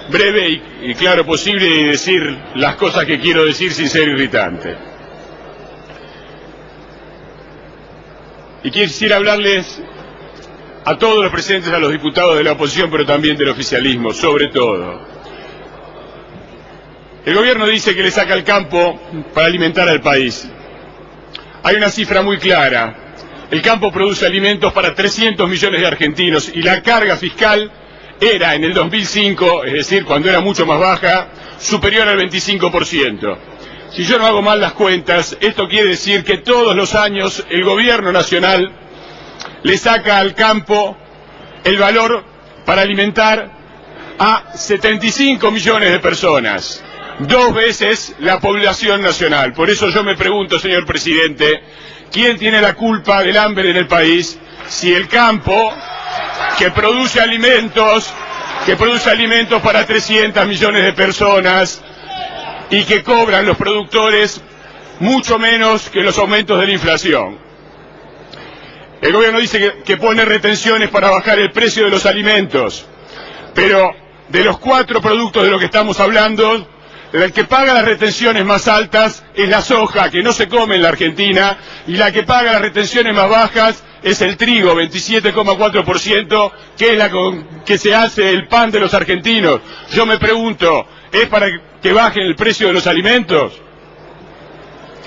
Breve y claro posible y decir las cosas que quiero decir sin ser irritante. Y quisiera hablarles a todos los presentes, a los diputados de la oposición, pero también del oficialismo, sobre todo. El gobierno dice que le saca el campo para alimentar al país. Hay una cifra muy clara. El campo produce alimentos para 300 millones de argentinos y la carga fiscal era en el 2005, es decir, cuando era mucho más baja, superior al 25%. Si yo no hago mal las cuentas, esto quiere decir que todos los años el gobierno nacional le saca al campo el valor para alimentar a 75 millones de personas, 2 veces la población nacional. Por eso yo me pregunto, señor presidente, ¿quién tiene la culpa del hambre en el país? Si el campo, que produce alimentos para 300 millones de personas y que cobran los productores mucho menos que los aumentos de la inflación. El gobierno dice que pone retenciones para bajar el precio de los alimentos, pero de los 4 productos de los que estamos hablando, el que paga las retenciones más altas es la soja, que no se come en la Argentina, y la que paga las retenciones más bajas es el trigo, 27,4%, que es la con que se hace el pan de los argentinos. Yo me pregunto, ¿es para que bajen el precio de los alimentos?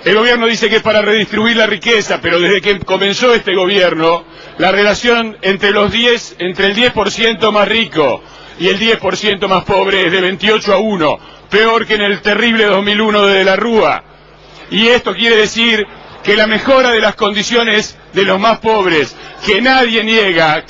El gobierno dice que es para redistribuir la riqueza, pero desde que comenzó este gobierno, la relación entre el 10% más rico y el 10% más pobre es de 28-1, peor que en el terrible 2001 de la Rúa. Y esto quiere decir que la mejora de las condiciones de los más pobres, que nadie niega,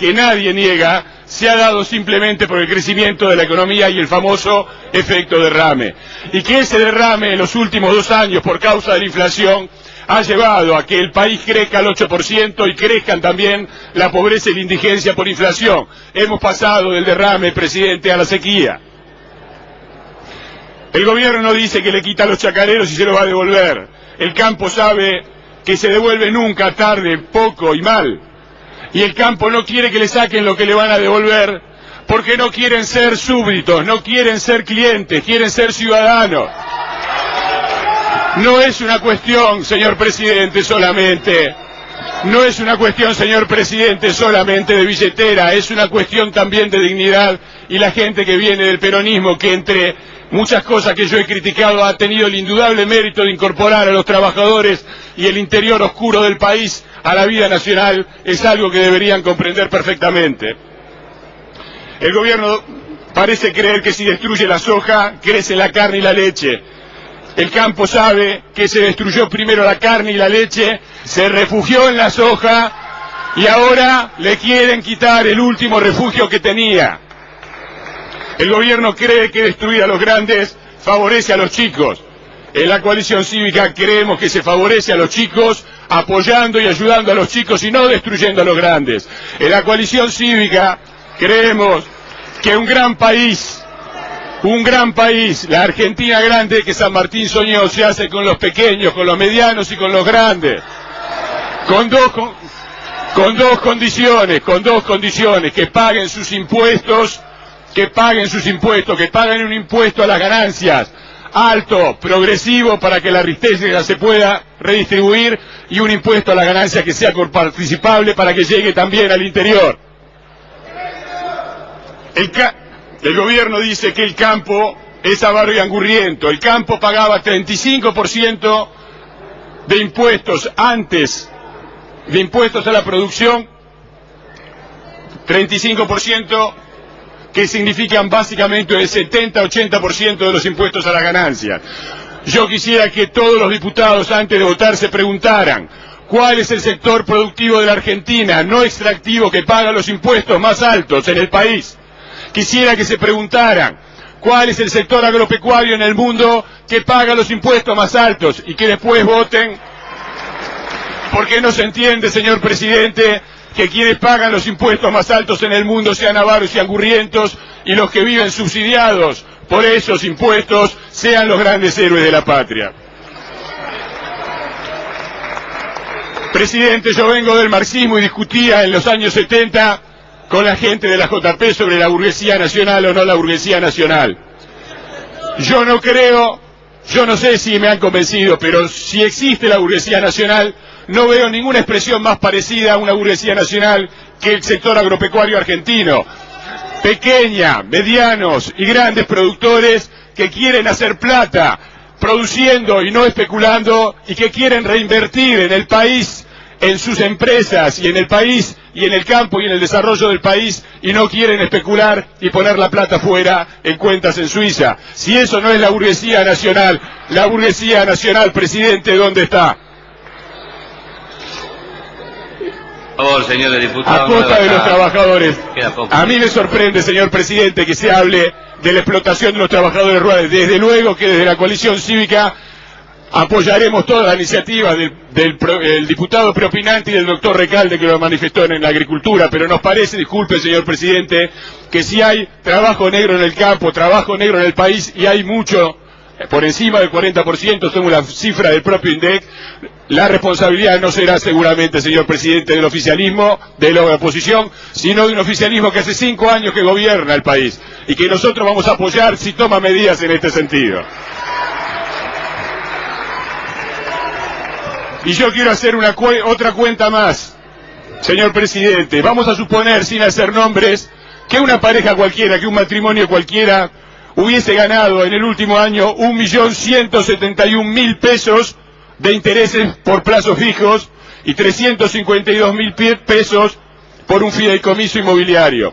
se ha dado simplemente por el crecimiento de la economía y el famoso efecto derrame. Y que ese derrame en los últimos 2 años, por causa de la inflación, ha llevado a que el país crezca al 8% y crezcan también la pobreza y la indigencia por inflación. Hemos pasado del derrame, presidente, a la sequía. El gobierno dice que le quita a los chacareros y se los va a devolver. El campo sabe que se devuelve nunca, tarde, poco y mal. Y el campo no quiere que le saquen lo que le van a devolver, porque no quieren ser súbditos, no quieren ser clientes, quieren ser ciudadanos. No es una cuestión, señor presidente, solamente de billetera, es una cuestión también de dignidad, y la gente que viene del peronismo, que entre muchas cosas que yo he criticado ha tenido el indudable mérito de incorporar a los trabajadores y el interior oscuro del país a la vida nacional, es algo que deberían comprender perfectamente. El gobierno parece creer que si destruye la soja, crece la carne y la leche. El campo sabe que se destruyó primero la carne y la leche, se refugió en la soja y ahora le quieren quitar el último refugio que tenía. El gobierno cree que destruir a los grandes favorece a los chicos. En la coalición cívica creemos que se favorece a los chicos apoyando y ayudando a los chicos y no destruyendo a los grandes. En la coalición cívica creemos que un gran país, la Argentina grande que San Martín soñó, se hace con los pequeños, con los medianos y con los grandes. Con dos condiciones, que paguen sus impuestos, que paguen un impuesto a las ganancias alto, progresivo, para que la riqueza se pueda redistribuir, y un impuesto a las ganancias que sea participable para que llegue también al interior. El gobierno dice que el campo es avaro y angurriento. El campo pagaba 35% de impuestos antes, de impuestos a la producción, 35%, que significan básicamente el 70-80% de los impuestos a las ganancias. Yo quisiera que todos los diputados, antes de votar, se preguntaran cuál es el sector productivo de la Argentina, no extractivo, que paga los impuestos más altos en el país. Quisiera que se preguntaran cuál es el sector agropecuario en el mundo que paga los impuestos más altos, y que después voten, porque no se entiende, señor presidente, que quienes pagan los impuestos más altos en el mundo sean avaros y angurrientos, y los que viven subsidiados por esos impuestos sean los grandes héroes de la patria. Presidente, yo vengo del marxismo y discutía en los años 70 con la gente de la JP sobre la burguesía nacional o no la burguesía nacional. Yo no creo, yo no sé si me han convencido, pero si existe la burguesía nacional, no veo ninguna expresión más parecida a una burguesía nacional que el sector agropecuario argentino. Pequeña, medianos y grandes productores que quieren hacer plata, produciendo y no especulando, y que quieren reinvertir en el país, en sus empresas y en el país y en el campo y en el desarrollo del país, y no quieren especular y poner la plata fuera en cuentas en Suiza. Si eso no es la burguesía nacional, presidente, ¿dónde está? Por favor, señor diputado. A costa de los trabajadores. A mí me sorprende, señor presidente, que se hable de la explotación de los trabajadores rurales. Desde luego que desde la coalición cívica apoyaremos toda la iniciativa del diputado preopinante y del doctor Recalde, que lo manifestó en la agricultura, pero nos parece, disculpe señor presidente, que si hay trabajo negro en el campo, trabajo negro en el país, y hay mucho, por encima del 40%, según la cifra del propio INDEC, la responsabilidad no será seguramente, señor presidente, del oficialismo, de la oposición, sino de un oficialismo que hace 5 años que gobierna el país, y que nosotros vamos a apoyar si toma medidas en este sentido. Y yo quiero hacer otra cuenta más, señor presidente. Vamos a suponer, sin hacer nombres, que una pareja cualquiera, que un matrimonio cualquiera, hubiese ganado en el último año 1.171.000 pesos de intereses por plazos fijos y 352.000 pesos por un fideicomiso inmobiliario.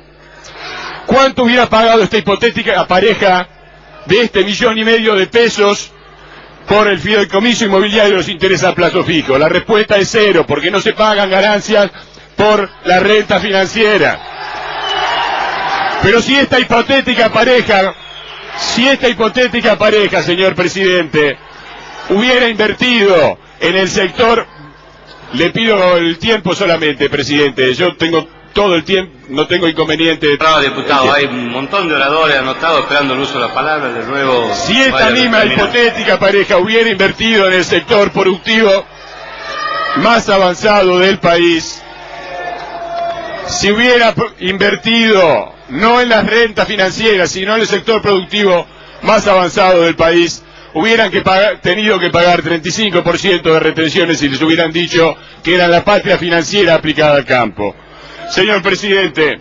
¿Cuánto hubiera pagado esta hipotética pareja de este 1,5 millones de pesos por el fideicomiso inmobiliario de los intereses a plazo fijo? La respuesta es 0, porque no se pagan ganancias por la renta financiera. Pero si esta hipotética pareja, señor presidente, hubiera invertido en el sector, le pido el tiempo solamente, presidente, yo tengo todo el tiempo, no tengo inconveniente. No, diputado, hay un montón de oradores anotados esperando el uso de la palabra, de nuevo. Si esta misma hipotética pareja hubiera invertido en el sector productivo más avanzado del país, si hubiera invertido no en las rentas financieras, sino en el sector productivo más avanzado del país, hubieran tenido que pagar 35% de retenciones si les hubieran dicho que era la patria financiera aplicada al campo. Señor presidente,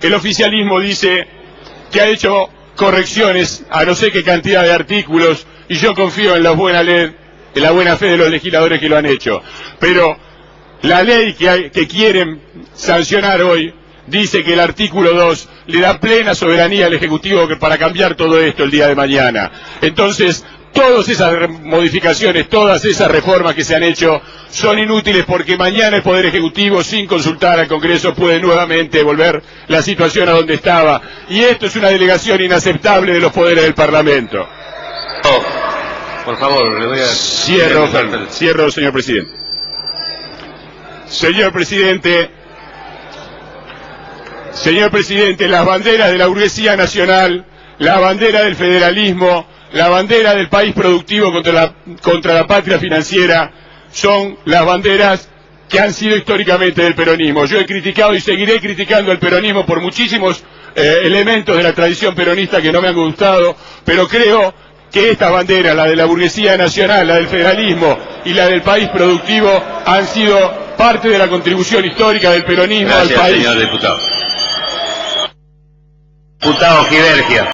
el oficialismo dice que ha hecho correcciones a no sé qué cantidad de artículos, y yo confío en la buena ley, en la buena fe de los legisladores que lo han hecho. Pero la ley que quieren sancionar hoy dice que el artículo 2 le da plena soberanía al Ejecutivo para cambiar todo esto el día de mañana. Entonces, todas esas modificaciones, todas esas reformas que se han hecho son inútiles, porque mañana el Poder Ejecutivo, sin consultar al Congreso, puede nuevamente volver la situación a donde estaba. Y esto es una delegación inaceptable de los poderes del Parlamento. Oh, por favor, le voy a... Cierro, señor presidente. Señor presidente, las banderas de la burguesía nacional, la bandera del federalismo, la bandera del país productivo contra la patria financiera, son las banderas que han sido históricamente del peronismo. Yo he criticado y seguiré criticando el peronismo por muchísimos elementos de la tradición peronista que no me han gustado, pero creo que estas banderas, la de la burguesía nacional, la del federalismo y la del país productivo, han sido parte de la contribución histórica del peronismo al país. Gracias, señor diputado. Diputado Givergia.